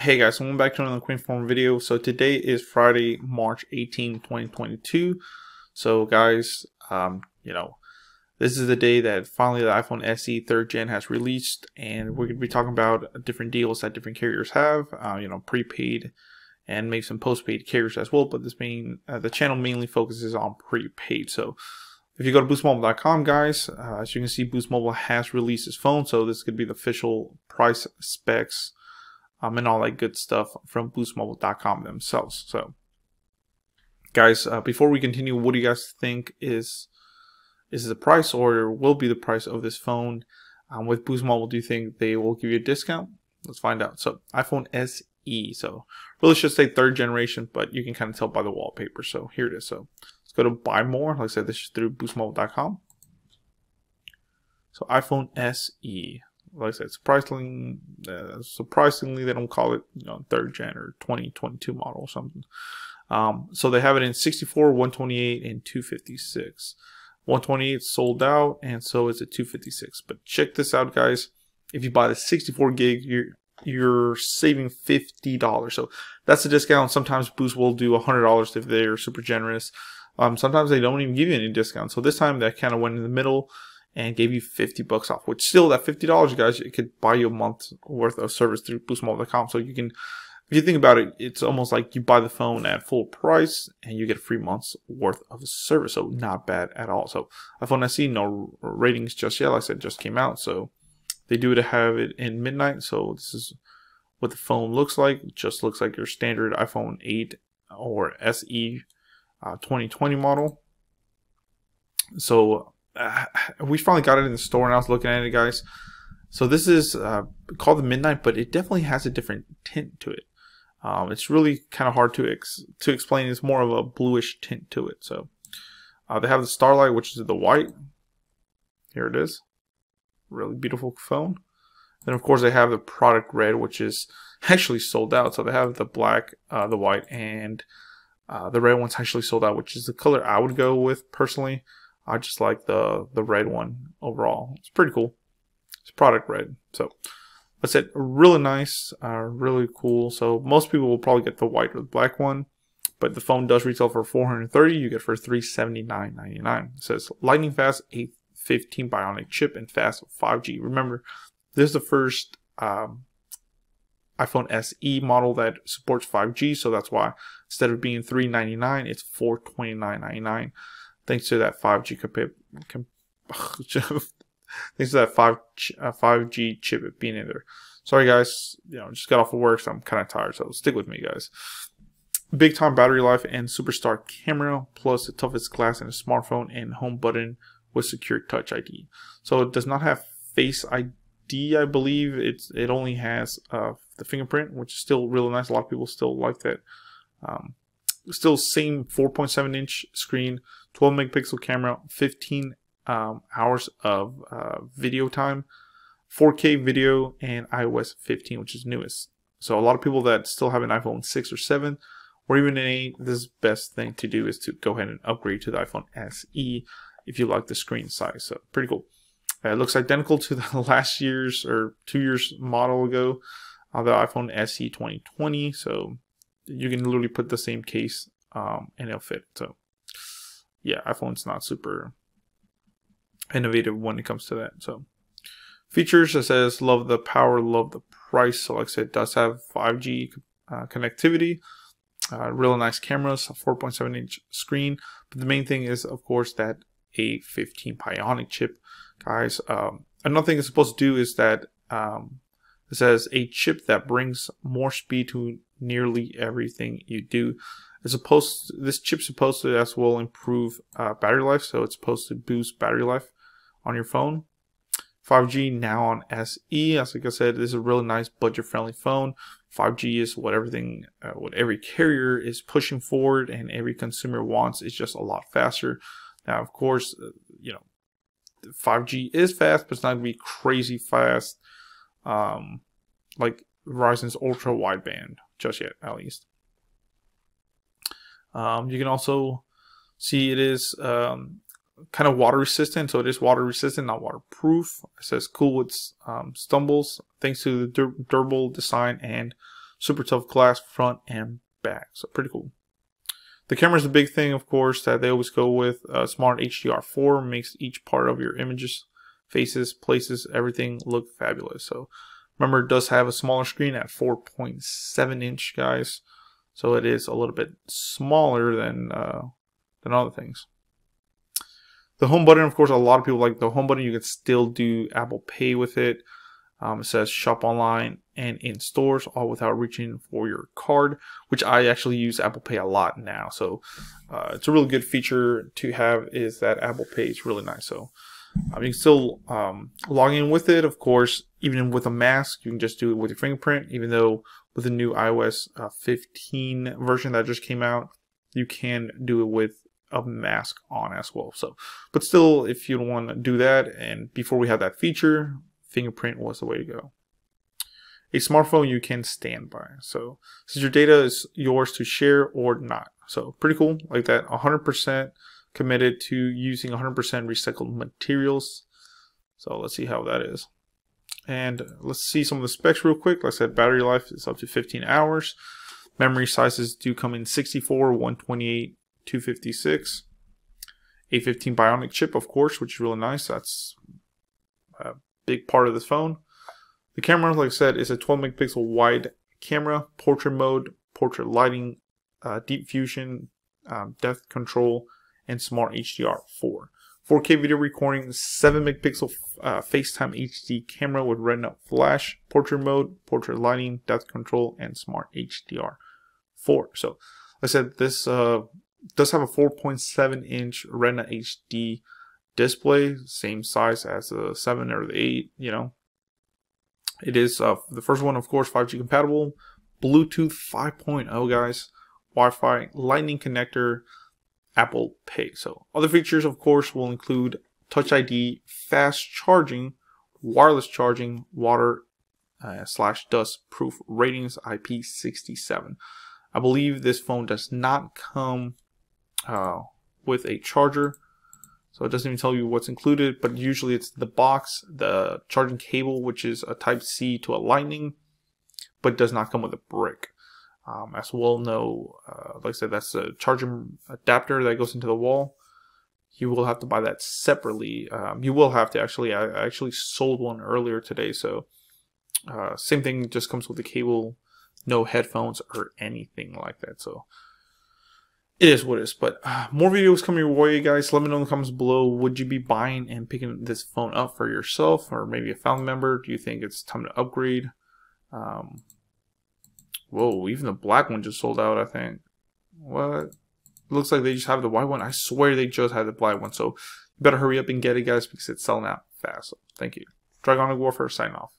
Hey guys, welcome back to another quick form video. So today is Friday, March 18, 2022. So guys, this is the day that finally the iPhone SE 3rd gen has released, and we're going to be talking about different deals that different carriers have, prepaid and maybe some postpaid carriers as well. But the channel mainly focuses on prepaid. So if you go to boostmobile.com, guys, as you can see, Boost Mobile has released his phone. So this could be the official price specs and all that good stuff from boostmobile.com themselves. So guys, before we continue, what do you guys think is the price, or will be the price of this phone with Boost Mobile? Do you think they will give you a discount? Let's find out. So iPhone SE, so really should say 3rd generation, but you can kind of tell by the wallpaper. So here it is. So let's go to buy more. Like I said, this is through boostmobile.com. So iPhone SE, like I said, surprisingly they don't call it 3rd gen or 2022 model or something. So they have it in 64, 128, and 256. 128 sold out, and so is it 256. But check this out, guys. If you buy the 64 gig, you're saving $50. So that's a discount. Sometimes Boost will do $100 if they're super generous. Sometimes they don't even give you any discount. So this time that kind of went in the middle and gave you $50 off, which still, that $50, guys, it could buy you a month's worth of service through boostmobile.com. So you can, if you think about it, it's almost like you buy the phone at full price and you get a free month's worth of service. So not bad at all. So iPhone SE, no ratings just yet. Like I said, just came out. So they do have it in midnight. So this is what the phone looks like. It just looks like your standard iPhone 8 or SE 2020 model. So we finally got it in the store, and I was looking at it, guys. So this is called the Midnight, but it definitely has a different tint to it. It's really kind of hard to explain. It's more of a bluish tint to it. So they have the Starlight, which is the white. Here it is. Really beautiful phone. Then of course they have the product red, which is actually sold out. So they have the black, the white, and the red one's actually sold out, which is the color I would go with personally. I just like the red one overall. It's pretty cool. It's product red. So that's it. Really nice. Really cool. So most people will probably get the white or the black one, but the phone does retail for $430. You get for $379.99. It says lightning fast 815 bionic chip and fast 5G. Remember, this is the first iPhone SE model that supports 5G. So that's why instead of being $399, it's $429.99. Thanks to that 5G thanks to that 5G chip being in there. Sorry guys, just got off of work, so I'm kind of tired. So stick with me, guys. Big time battery life and superstar camera, plus the toughest glass in a smartphone and home button with secure Touch ID. So it does not have Face ID, I believe. It only has the fingerprint, which is still really nice. A lot of people still like that. Still same 4.7-inch screen, 12 megapixel camera, 15 hours of video time, 4K video, and iOS 15, which is newest. So a lot of people that still have an iPhone 6 or 7 or even an 8, this best thing to do is to go ahead and upgrade to the iPhone SE if you like the screen size. So pretty cool. It looks identical to the last year's or 2 years model ago, the iPhone SE 2020. So you can literally put the same case and it'll fit. So yeah, iPhone's not super innovative when it comes to that. So features, it says love the power, love the price. So like I said, it does have 5G connectivity, really nice cameras, a 4.7-inch screen. But the main thing is, of course, that A15 bionic chip, guys. Another thing it's supposed to do is that it says a chip that brings more speed to nearly everything you do. This chip's supposed to as well improve battery life, so it's supposed to boost battery life on your phone. 5G now on SE. As like I said, this is a really nice budget-friendly phone. 5G is what every carrier is pushing forward and every consumer wants. It's just a lot faster. Now, of course, 5G is fast, but it's not gonna be crazy fast like Verizon's ultra wideband just yet, at least. You can also see it is kind of water resistant, so it is water resistant, not waterproof. It says cool with stumbles thanks to the durable design and super tough glass front and back. So pretty cool. The camera is a big thing, of course, that they always go with. Smart HDR4 makes each part of your images, faces, places, everything look fabulous. So remember, it does have a smaller screen at 4.7 inch, guys. So it is a little bit smaller than other things. The home button, of course, a lot of people like the home button. You can still do Apple Pay with it. It says shop online and in stores, all without reaching for your card, which I actually use Apple Pay a lot now. So it's a really good feature to have, is that Apple Pay is really nice. So you can still log in with it, of course. Even with a mask, you can just do it with your fingerprint, even though with the new iOS 15 version that just came out, you can do it with a mask on as well. So, but still, if you don't want to do that, and before we had that feature, fingerprint was the way to go. A smartphone you can stand by. So since your data is yours to share or not. So pretty cool, like that. 100% committed to using 100% recycled materials. So let's see how that is. And let's see some of the specs real quick. Like I said, battery life is up to 15 hours. Memory sizes do come in 64, 128, 256. A15 Bionic chip, of course, which is really nice. That's a big part of this phone. The camera, like I said, is a 12 megapixel wide camera, portrait mode, portrait lighting, deep fusion, depth control, and smart HDR4. 4K video recording, 7 megapixel FaceTime HD camera with retina flash, portrait mode, portrait lighting, depth control, and smart HDR4. So, like I said, this does have a 4.7 inch retina HD display, same size as the 7 or the 8, you know. It is the first one, of course, 5G compatible, Bluetooth 5.0, guys, Wi-Fi, Lightning connector, Apple Pay. So other features, of course, will include Touch ID, fast charging, wireless charging, water / dust proof ratings, IP67. I believe this phone does not come with a charger. So it doesn't even tell you what's included, but usually it's the box, the charging cable, which is a Type-C to a Lightning, but does not come with a brick. As well know, like I said, that's a charging adapter that goes into the wall. You will have to buy that separately. You will have to actually, I actually sold one earlier today. So same thing, just comes with the cable, no headphones or anything like that. So it is what it is, but more videos coming your way, guys. Let me know in the comments below. Would you be buying and picking this phone up for yourself or maybe a family member? Do you think it's time to upgrade? Whoa, even the black one just sold out, I think. What? Looks like they just have the white one. I swear they just had the black one. So you better hurry up and get it, guys, because it's selling out fast. So thank you. Dragonic Warfare, sign off.